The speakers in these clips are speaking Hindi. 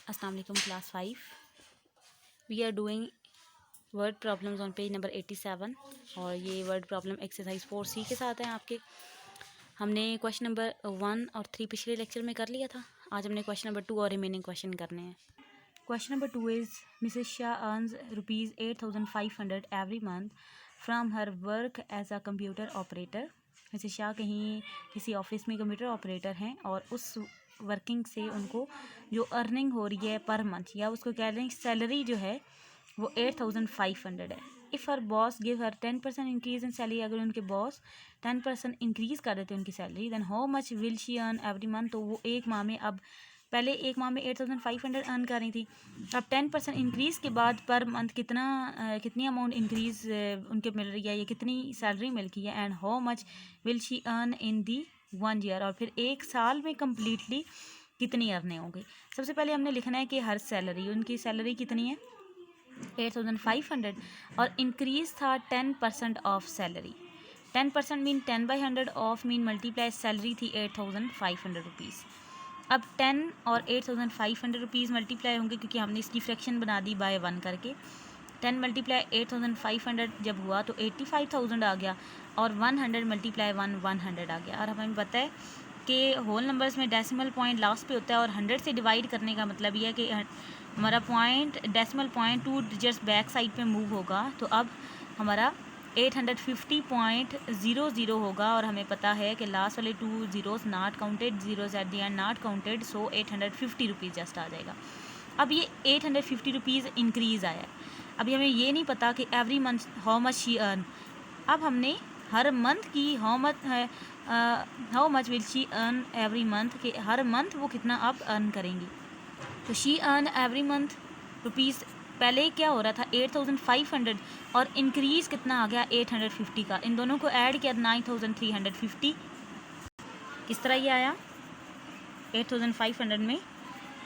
अस्सलाम वालेकुम class 5। We are doing word problems on page number 87 और ये वर्ड प्रॉब्लम एक्सरसाइज 4C के साथ हैं आपके। हमने क्वेश्चन नंबर 1 और 3 पिछले लेक्चर में कर लिया था। आज हमने क्वेश्चन नंबर 2 और रिमेनिंग क्वेश्चन करने हैं। Question number 2 is Mrs Shah earns ₹8,500 every month from her work as a computer operator. Mrs Shah कहीं किसी ऑफिस में कंप्यूटर ऑपरेटर हैं और उस वर्किंग से उनको जो अर्निंग हो रही है पर मंथ, या उसको कह रहे हैं सैलरी जो है वो 8,500 है। If her boss give her 10% increase in salary, अगर उनके बॉस 10% इंक्रीज़ कर देते हैं उनकी salary, then how much will she earn every month. तो वो एक माह में, अब पहले एक माह में 8,500 अर्न कर रही थी, अब 10% इंक्रीज़ के बाद पर मंथ कितनी अमाउंट इंक्रीज़ उनके मिल रही है, या कितनी सैलरी मिल रही है, and how much will she earn in the 1 year, और फिर एक साल में कम्प्लीटली कितनी अर्निंग होगी। सबसे पहले हमने लिखना है कि हर सैलरी, उनकी सैलरी कितनी है 8,500 और इंक्रीज़ था 10% of salary. 10% mean 10/100 of mean multiply salary थी 8,500 रुपीज़। अब 10 और 8,500 रुपीज़ मल्टीप्लाई होंगे क्योंकि हमने इसकी फ्रैक्शन बना दी बाय 1 करके। 10 मल्टीप्लाई 8,500 जब हुआ तो 85,000 आ गया, और 100 मल्टीप्लाई 100 आ गया। और हमें पता है कि होल नंबर्स में डेसिमल पॉइंट लास्ट पे होता है, और 100 से डिवाइड करने का मतलब ये है कि हमारा point decimal point 2 digits back side पे मूव होगा। तो अब हमारा 850.00 होगा, और हमें पता है कि लास्ट वाले 2 zeros not counted, zeros at the end not counted, so 850 rupees just आ जाएगा। अब ये 850 रुपीज़ इंक्रीज़ आया है। अभी हमें ये नहीं पता कि every month how much she earn. अब हमने हर मंथ की how much will she earn every month, कि हर मंथ वो कितना अब अर्न करेंगी। तो she earn every month rupees, पहले क्या हो रहा था 8,500 और इंक्रीज़ कितना आ गया 850 का। इन दोनों को ऐड किया 9,350। किस तरह ये आया, 8,500 में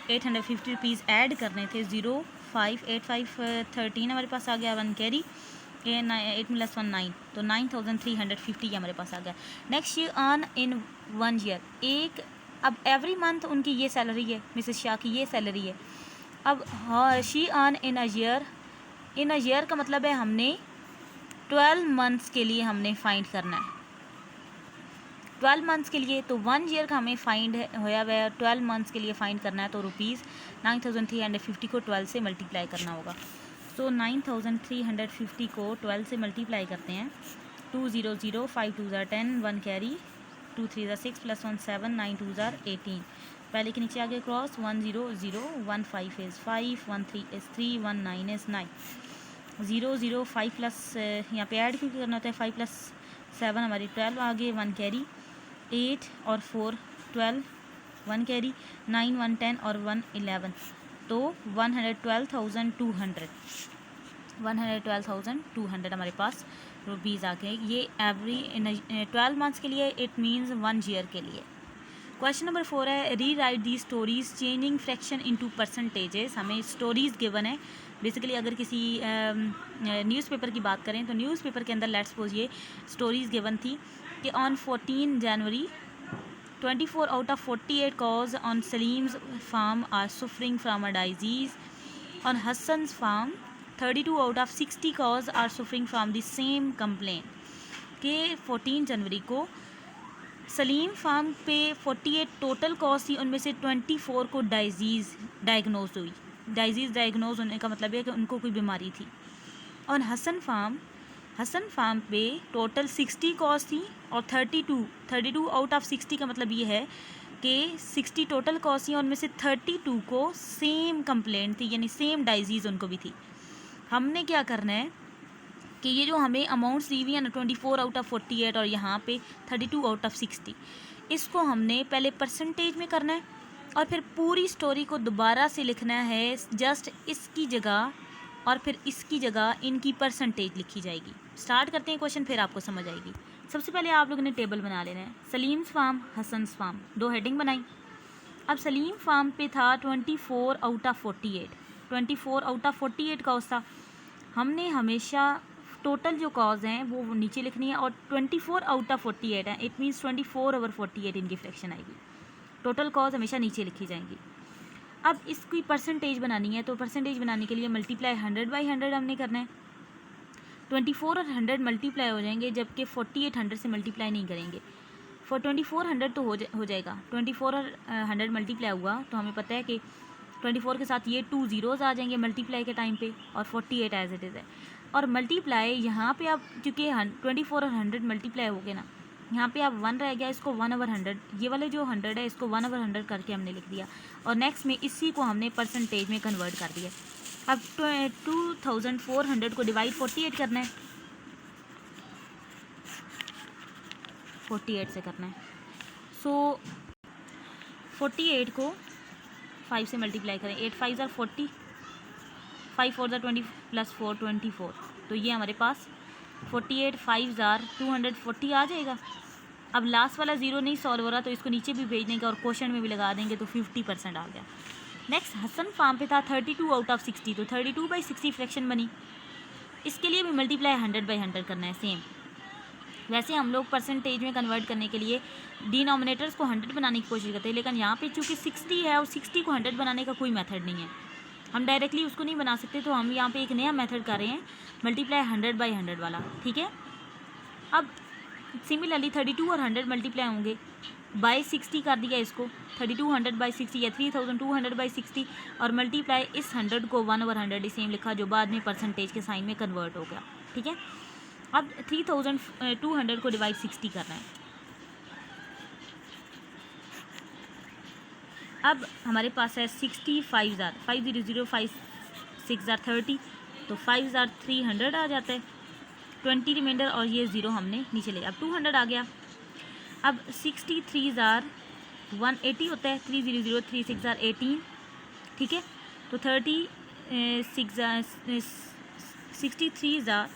850 रुपीज़ ऐड करने थे, 0,58513 हमारे पास आ गया, 1 कैरी, 8 + 1 9, तो 9,350 हमारे पास आ गया। नेक्स्ट ये अर्न इन 1 ईयर, एक अब एवरी मंथ उनकी ये सैलरी है, मिसेस शाह की ये सैलरी है। अब she earn in a year, in a year का मतलब है हमने 12 मंथ्स के लिए हमने फाइंड करना है, 12 मंथ्स के लिए। तो 1 ईयर का हमें फाइंड होया हुआ है, 12 मंथ्स के लिए फाइंड करना है, तो ₹9,350 को 12 से मल्टीप्लाई करना होगा। तो 9,350 को 12 से मल्टीप्लाई करते हैं, 200, 5 2 10, 1 कैरी, 2 3 6 + 1 7, 9 2 18, पहले के नीचे आगे cross, 1 0 0, 1 5 is 5, 1 3 is 3, 1 9 is 9, 0 0 5 plus यहाँ पे ऐड क्योंकि करना होता है, 5 + 7 हमारी 12 आगे, 1 कैरी, 8 और 4 12, 1 कैरी, 9 1 10 और 1 11, तो 112,200 हमारे पास रुपीज़ आ गए। ये एवरी 12 मंथ्स के लिए, इट मीन्स 1 ईयर के लिए। क्वेश्चन नंबर 4 है, री right the stories changing fraction into percentages. हमें स्टोरीज़ गिवन है। बेसिकली अगर किसी न्यूज़पेपर की बात करें तो न्यूज़पेपर के अंदर लेट्स सपोज ये स्टोरीज़ गिवन थी कि on 14 January 24 out of 48 cows on Salim's farm are suffering from a disease. On Hassan's farm 32 out of 60 cows are suffering from the same complaint. के 14 जनवरी को सलीम फार्म पे 48 टोटल कॉज थी, उनमें से 24 को डिजीज़ डायग्नोज हुई। डिजीज़ डायग्नोज होने का मतलब है कि उनको कोई बीमारी थी। और हसन फार्म पे टोटल 60 कॉज थी, और 32 आउट ऑफ 60 का मतलब ये है कि 60 टोटल कॉज थी, और उनमें से 32 को सेम कंप्लेंट थी, यानी सेम डिजीज़ उनको भी थी। हमने क्या करना है कि ये जो हमें अमाउंट्स दी हुई है ना, 24 आउट ऑफ 48 और यहाँ पे 32 आउट ऑफ 60, इसको हमने पहले परसेंटेज में करना है, और फिर पूरी स्टोरी को दोबारा से लिखना है, जस्ट इसकी जगह और फिर इसकी जगह इनकी परसेंटेज लिखी जाएगी। स्टार्ट करते हैं क्वेश्चन, फिर आपको समझ आएगी। सबसे पहले आप लोगों ने टेबल बना लेना है, Salim's farm, Hasan's farm, 2 heading बनाई। अब सलीम फार्म पे था 24 out of 48, 24 out of 48 cows था। हमने हमेशा टोटल जो कॉज हैं वो नीचे लिखनी है, और 24 आउट ऑफ 48 है, इट मीन्स 24/48 इनकी फ्रैक्शन आएगी। टोटल कॉज हमेशा नीचे लिखी जाएंगी। अब इसकी परसेंटेज बनानी है, तो परसेंटेज बनाने के लिए मल्टीप्लाई 100 बाई 100 हमने करना है। 24 और 100 मल्टीप्लाई हो जाएंगे, जबकि 48 100 से मल्टीप्लाई नहीं करेंगे। 2400 तो हो जाएगा। 24 और 100 मल्टीप्लाई हुआ तो हमें पता है कि 24 के साथ ये 2 ज़ीरोज़ आ जाएंगे मल्टीप्लाई के टाइम पे, और 48 एज इट इज़ है। और मल्टीप्लाई यहाँ पे आप चूँकि 24 और 100 मल्टीप्लाई हो गए ना, यहाँ पे आप 1 रह गया, इसको 1/100, ये वाले जो 100 है इसको 1/100 करके हमने लिख दिया, और नेक्स्ट में इसी को हमने परसेंटेज में कन्वर्ट कर दिया। अब 2400 को डिवाइड 48 करना है, 48 से करना है। सो 48 को 5 से मल्टीप्लाई करें, 8 5 ज़ार 40, 5 4 ज़ार 20 प्लस 4 24, तो ये हमारे पास 48 5 ज़ार 240 आ जाएगा। अब लास्ट वाला ज़ीरो नहीं सॉल्व हो रहा, तो इसको नीचे भी भेज देंगे और क्वेश्चन में भी लगा देंगे, तो 50% आ गया। नेक्स्ट हसन फार्म पे था 32 आउट ऑफ 60, तो 32 बाई 60 फ्रैक्शन बनी। इसके लिए भी मल्टीप्लाई 100 बाई 100 करना है सेम। वैसे हम लोग परसेंटेज में कन्वर्ट करने के लिए डिनोमिनेटर्स को 100 बनाने की कोशिश करते हैं, लेकिन यहाँ पे चूँकि 60 है और 60 को 100 बनाने का कोई मेथड नहीं है, हम डायरेक्टली उसको नहीं बना सकते, तो हम यहाँ पे एक नया मेथड कर रहे हैं, मल्टीप्लाई 100 बाई 100 वाला, ठीक है। अब सिमिलरली 32 और 100 मल्टीप्लाई होंगे, बाई 60 कर दिया इसको, 3200 बाई 60 या 3200 बाई 60, और मल्टीप्लाई इस 100 को 1/100 सेम लिखा, जो बाद में परसेंटेज के साइन में कन्वर्ट हो गया, ठीक है। अब 3200 को डिवाइड 60 करना है। अब हमारे पास है 60 5 ज़ार 500 5 6 ज़ार 30, तो 5 ज़ार 300 आ जाता है, 20 रिमाइंडर, और ये ज़ीरो हमने नीचे ले, अब 200 आ गया। अब 63 ज़ार 180 होता है, 300 3 6 ज़ार 18, ठीक है। तो 63 ज़ार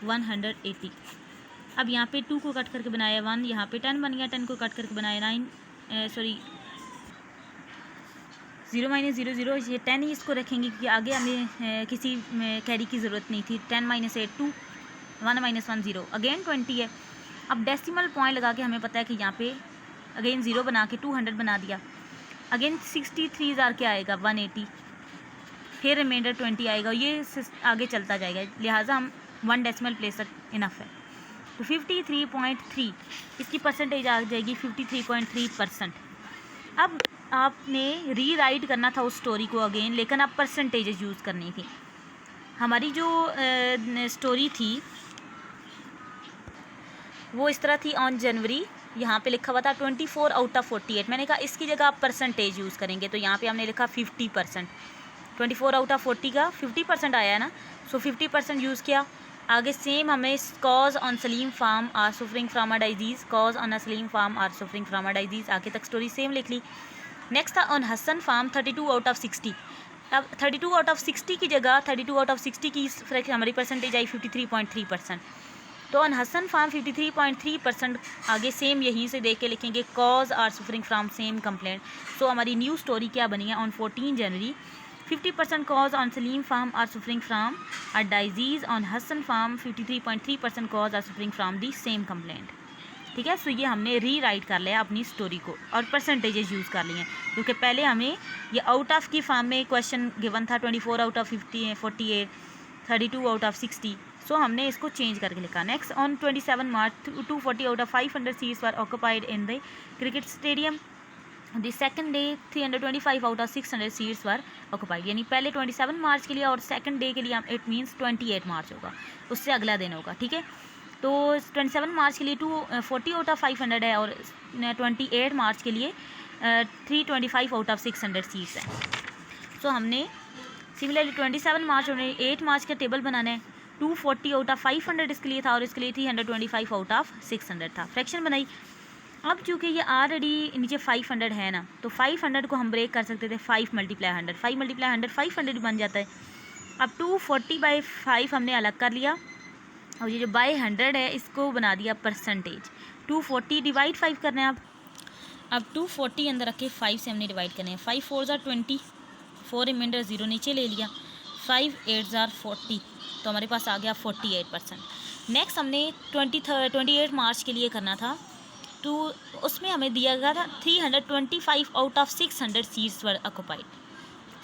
180। अब यहाँ पे 2 को कट करके बनाया 1, यहाँ पे 10 बन गया, 10 को कट करके बनाया 9, 0 - 0 0, ये 10 ही इसको रखेंगे क्योंकि आगे हमें किसी कैरी की ज़रूरत नहीं थी। 10 - 8 2, 1 - 1 0, अगेन 20 है। अब डेसिमल पॉइंट लगा के हमें पता है कि यहाँ पे अगेन 0 बना के 200 बना दिया, अगेन 63 ज़ार क्या आएगा 180, फिर रिमाइंडर 20 आएगा, ये आगे चलता जाएगा, लिहाजा हम 1 डेसिमल प्लेस तक इनफ है। तो 53.3 इसकी परसेंटेज आ जाएगी 53.3%। अब आपने रीराइट करना था उस स्टोरी को अगेन, लेकिन अब परसेंटेजेस यूज़ करनी थी। हमारी जो स्टोरी थी वो इस तरह थी, ऑन जनवरी, यहाँ पे लिखा हुआ था 24 आउट ऑफ 48, मैंने कहा इसकी जगह आप परसेंटेज यूज़ करेंगे, तो यहाँ पे हमने लिखा 50%। 24 आउट ऑफ 40 का 50% आया है ना, सो 50% यूज़ किया। आगे सेम हमें cows on Salim farm are suffering from a disease, cows on a Salim farm are suffering from a disease, आगे तक स्टोरी सेम लिख ली। नेक्स्ट था on Hasan farm 32 out of 60। अब 32 आउट ऑफ 60 की जगह 32 आउट ऑफ 60 की हमारी परसेंटेज आई 53.3%। तो ऑन हसन फार्म 53.3%, आगे सेम यहीं से देख के लिखेंगे cows are suffering from same complaint. So हमारी न्यू स्टोरी क्या बनी है, on 14 January 50% cows on Salim farm are suffering from a disease, on Hasan farm 53.3% cows are suffering from the same complaint, ठीक है। सो ये हमने री राइट कर लिया अपनी स्टोरी को और परसेंटेजेस यूज़ कर लिए हैं, क्योंकि पहले हमें ये आउट ऑफ की फार्म में क्वेश्चन गिवन था 24 आउट ऑफ 48, 32 आउट ऑफ 60, सो हमने इसको चेंज करके लिखा। Next on 27 March 240 out of 500 seats were occupied in the cricket stadium, the second day 325 out of 600 seats were occupied, यानी पहले 27 मार्च के लिए और सेकंड डे के लिए इट मीन्स 28 मार्च होगा, उससे अगला दिन होगा, ठीक है। तो 27 मार्च के लिए 240 आउट ऑफ 500 है और 28 मार्च के लिए 325 आउट ऑफ 600 सीट्स हैं। सो हमने सिमिलरली 27 मार्च और 8 मार्च का टेबल बनाना है। 240 आउट ऑफ 500 इसके लिए था और इसके लिए 325 आउट ऑफ 600 था। फ्रैक्शन बनाई। अब चूँकि ये ऑलरेडी नीचे 500 है ना, तो 500 को हम ब्रेक कर सकते थे 5 मल्टीप्लाई 100, 5 मल्टीप्लाई 100 500 बन जाता है। अब 240/5 हमने अलग कर लिया और ये जो बाई 100 है इसको बना दिया परसेंटेज। 240 डिवाइड 5 करना है। अब 240 अंदर रखे 5 से हमने डिवाइड करना है। 5 4 ज़ार 20, 4 रिमाइंडर 0 नीचे ले लिया, 5 8 ज़ार 40, तो हमारे पास आ गया 48%। नेक्स्ट हमने 28 मार्च के लिए करना था, तो उसमें हमें दिया गया था 325 out of 600 seats were occupied.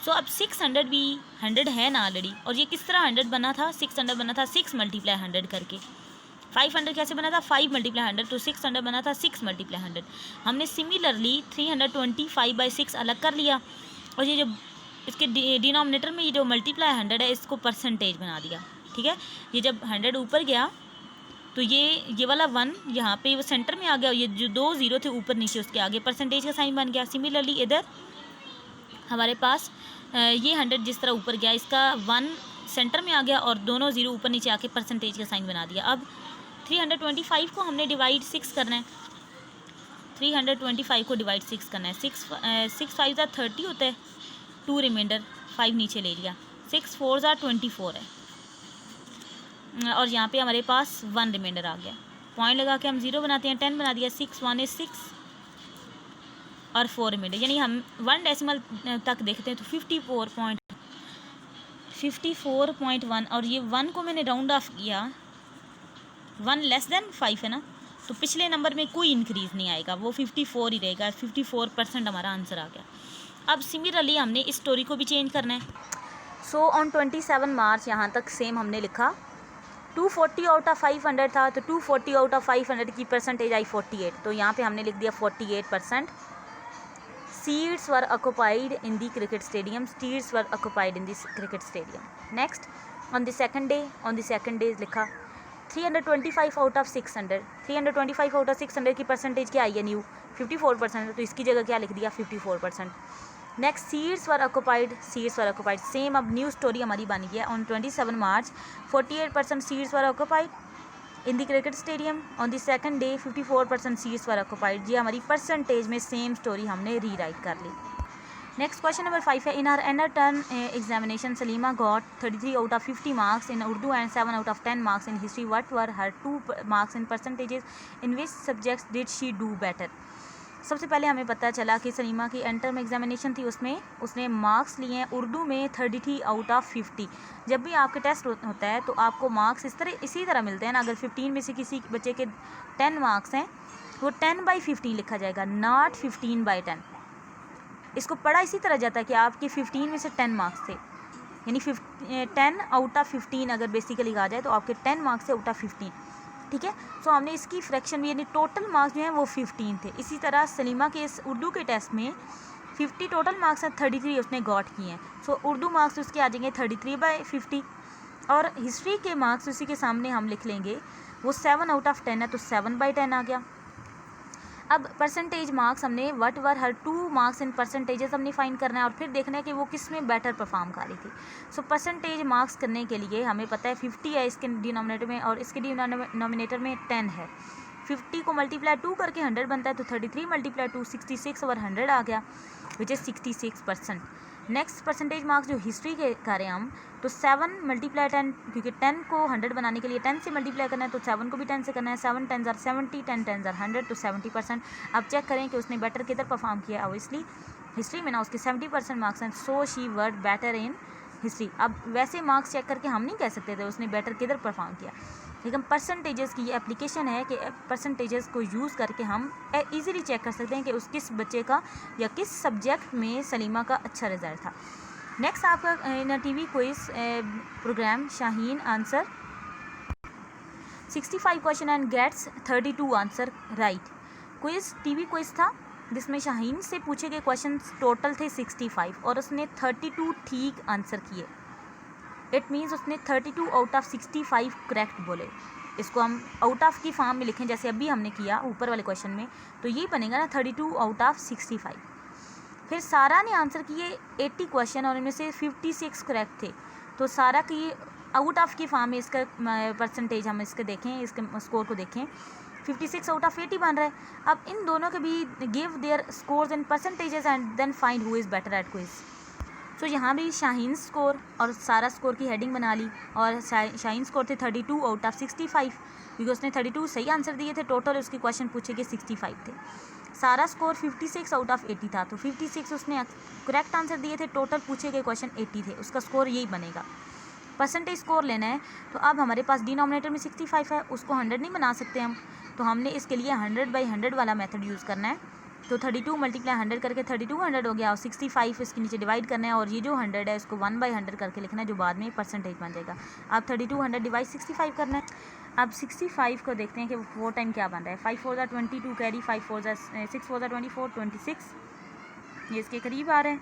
So अब 600 भी 100 है ना ऑलरेडी, और ये किस तरह 100 बना था, 600 बना था 6 मल्टीप्लाई 100 करके। 500 कैसे बना था, 5 मल्टीप्लाई 100, तो 600 बना था 6 मल्टीप्लाई 100। हमने सिमिलरली 325/6 अलग कर लिया, और ये जो इसके डिनोमिनेटर में ये जो मल्टीप्लाई 100 है इसको परसेंटेज बना दिया, ठीक है। ये जब 100 ऊपर गया तो ये वाला 1 यहाँ पे वो सेंटर में आ गया, ये जो 2 0 थे ऊपर नीचे उसके आगे परसेंटेज का साइन बन गया। सिमिलरली इधर हमारे पास ये 100 जिस तरह ऊपर गया, इसका 1 सेंटर में आ गया और दोनों 0 ऊपर नीचे आके परसेंटेज का साइन बना दिया। अब 325 को हमने डिवाइड 6 करना है, 325 को डिवाइड 6 करना है। 6 5 30 होता है, 2 रिमाइंडर 5 नीचे ले लिया, 6 4 24 है, और यहाँ पे हमारे पास 1 रिमाइंडर आ गया। पॉइंट लगा के हम 0 बनाते हैं, 10 बना दिया, 6 1 is 6 और 4 रिमाइंडर, यानी हम 1 डेसिमल तक देखते हैं तो 54.1, और ये 1 को मैंने राउंड ऑफ किया, 1 लेस देन 5 है ना, तो पिछले नंबर में कोई इंक्रीज़ नहीं आएगा, वो 54 ही रहेगा। 54% हमारा आंसर आ गया। अब सिमिलरली हमने इस स्टोरी को भी चेंज करना है। सो ऑन 27 मार्च यहाँ तक सेम हमने लिखा। 240 आउट ऑफ 500 था, तो 240 आउट ऑफ 500 की परसेंटेज आई 48, तो यहाँ पे हमने लिख दिया 48%। Seats were occupied in the cricket stadium, seats were occupied in this cricket stadium. Next on the second day लिखा 325 आउट ऑफ 600, 325 आउट ऑफ 600 की परसेंटेज क्या आई है न्यू 54%, तो इसकी जगह क्या लिख दिया 54%। Next seats were occupied, same अब न्यू स्टोरी हमारी बन गई है। On 27 March 48% seats were occupied in the cricket stadium, on the second day 54% seats were occupied. ये हमारी परसेंटेज में सेम स्टोरी हमने री राइट कर ली। नेक्स्ट क्वेश्चन नंबर 5 है, in her end term examination Salima got 33 out of 50 marks in Urdu and 7 out of 10 marks in history. What were her 2 marks in percentages, in which subjects did she do better. सबसे पहले हमें पता चला कि सलीमा की एंड टर्म एग्जामिनेशन थी, उसमें उसने मार्क्स लिए हैं उर्दू में 33 आउट ऑफ 50। जब भी आपके टेस्ट होता है तो आपको मार्क्स इसी तरह मिलते हैं ना। अगर 15 में से किसी बच्चे के 10 मार्क्स हैं, वो 10/15 लिखा जाएगा, नॉट 15/10। इसको पढ़ा इसी तरह जाता है कि आपके 15 में से 10 मार्क्स थे, यानी 10 आउट ऑफ 15 अगर बेसिकली कहा जाए तो आपके 10 मार्क्स थे आउट ऑफ 15, ठीक है। सो हमने इसकी फ्रैक्शन में, यानी टोटल मार्क्स जो हैं वो 15 थे। इसी तरह सलीमा के इस उर्दू के टेस्ट में 50 टोटल मार्क्स हैं, 33 उसने गॉट किए हैं। सो उर्दू मार्क्स उसके आ जाएंगे 33/50, और हिस्ट्री के मार्क्स उसी के सामने हम लिख लेंगे, वो 7 आउट ऑफ 10 है तो 7/10 आ गया। अब परसेंटेज मार्क्स हमने what were her 2 marks in percentages हमने फाइंड करना है, और फिर देखना है कि वो किस में बेटर परफॉर्म कर रही थी। सो परसेंटेज मार्क्स करने के लिए हमें पता है 50 है इसके डिनोमिनेटर में, और इसके डिनोमिनेटर में 10 है। 50 को मल्टीप्लाई 2 करके 100 बनता है, तो 33 मल्टीप्लाई 2 66 और 100 आ गया, which is 66%। Next percentage marks जो हिस्ट्री के करें हम, तो 7 मल्टीप्लाई 10, क्योंकि 10 को 100 बनाने के लिए 10 से मल्टीप्लाई करना है, तो 7 को भी 10 से करना है। 7 10 are 70, 10 10 are 100, तो 70%। अब चेक करें कि उसने बेटर किधर परफॉर्म किया। ऑब्वियसली हिस्ट्री में ना उसके 70% मार्क्स हैं, so she word better in history. अब वैसे मार्क्स चेक करके हम नहीं कह सकते थे उसने बेटर किधर परफॉर्म किया, लेकिन परसेंटेजेस की ये एप्लीकेशन है कि परसेंटेजेस को यूज़ करके हम इजीली चेक कर सकते हैं कि उस किस बच्चे का या किस सब्जेक्ट में सलीमा का अच्छा रिजल्ट था। नेक्स्ट आपका in TV quiz program Shaheen answer 65 question and gets 32 answer right. Quiz TV quiz था जिसमें शाहीन से पूछे गए क्वेश्चन टोटल थे 65 और उसने 32 ठीक आंसर किए। इट मीन्स उसने 32 आउट ऑफ 65 करेक्ट बोले। इसको हम आउट ऑफ की फॉर्म में लिखें जैसे अभी हमने किया ऊपर वाले क्वेश्चन में, तो ये बनेगा ना 32 आउट ऑफ 65। फिर सारा ने आंसर किए 80 क्वेश्चन और इनमें से 56 करेक्ट थे, तो सारा की आउट ऑफ की फॉर्म में इसका परसेंटेज हम इसके देखें, इसके स्कोर को देखें, 56 आउट ऑफ 80 बन रहा है। अब इन दोनों के भी give their scores in percentages and then find who is better at quiz. तो यहाँ भी शाहीन स्कोर और सारा स्कोर की हेडिंग बना ली, और शाहीन स्कोर थे 32 आउट ऑफ 65 क्योंकि उसने 32 सही आंसर दिए थे, टोटल उसके क्वेश्चन पूछे गए 65 थे। सारा स्कोर 56 आउट ऑफ 80 था, तो 56 उसने करेक्ट आंसर दिए थे, टोटल पूछे गए क्वेश्चन 80 थे, उसका स्कोर यही बनेगा। परसेंटेज स्कोर लेना है तो अब हमारे पास डिनोमिनेटर में 65 है, उसको 100 नहीं बना सकते हम, तो हमने इसके लिए 100/100 वाला मेथड यूज़ करना है। तो 32 मल्टीप्लाई 100 करके 3200 हो गया और 65 इसके नीचे डिवाइड करना है और ये जो 100 है इसको 1/100 करके लिखना है जो बाद में परसेंटेज बन जाएगा। अब 3200 डिवाइड 65 करना है। अब 65 को देखते हैं कि 4 टाइम क्या बन रहा है। 5 4 22 कैरी 5 4 6 4 24 26 ये इसके करीब आ रहे हैं।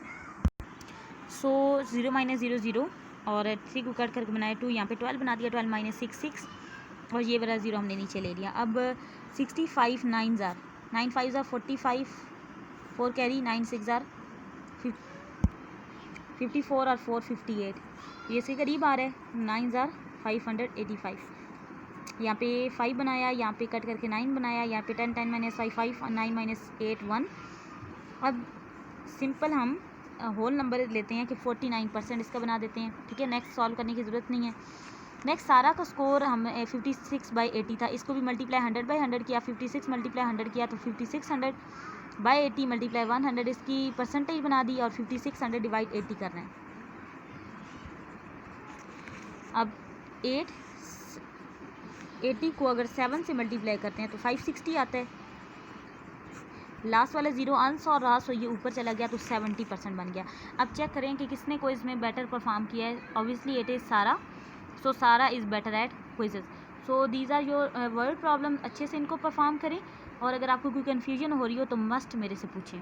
सो 0 - 0 0 और 3 को कट करके बनाया 2, यहाँ पे 12 बना दिया। 12 - 6 6 और ये वाला 0 हमने नीचे ले लिया। अब 65 9 ज़ार 9 5 ज़ार 45 4 कैरी 9 6 ज़ार 54 और 4 58 ये इसके करीब आ रहा है। 9 ज़ार 585 यहाँ पे 5 बनाया, यहाँ पे कट करके 9 बनाया, यहाँ पे 10 10 - 5 5 9 - 8 1। अब सिंपल हम होल नंबर लेते हैं कि 49% इसका बना देते हैं। ठीक है, नेक्स्ट सॉल्व करने की ज़रूरत नहीं है। नेक्स्ट सारा का स्कोर हम 56/80 था, इसको भी मल्टीप्लाई 100/100 किया। 56 मल्टीप्लाई 100 किया तो 5600/80 मल्टीप्लाई 100 इसकी परसेंटेज बना दी और 5600 डिवाइड 80 करना है। अब 80 को अगर 7 से मल्टीप्लाई करते हैं तो 560 आता है। लास्ट वाला 0 अंश और रहा सो ये ऊपर चला गया तो 70% बन गया। अब चेक करें कि किसने क्विज़ में बेटर परफॉर्म किया है। Obviously it is Sara. So Sara is better at quizzes. So these are your word problem. अच्छे से इनको परफॉर्म करें और अगर आपको कोई कन्फ्यूजन हो रही हो तो मस्ट मेरे से पूछें।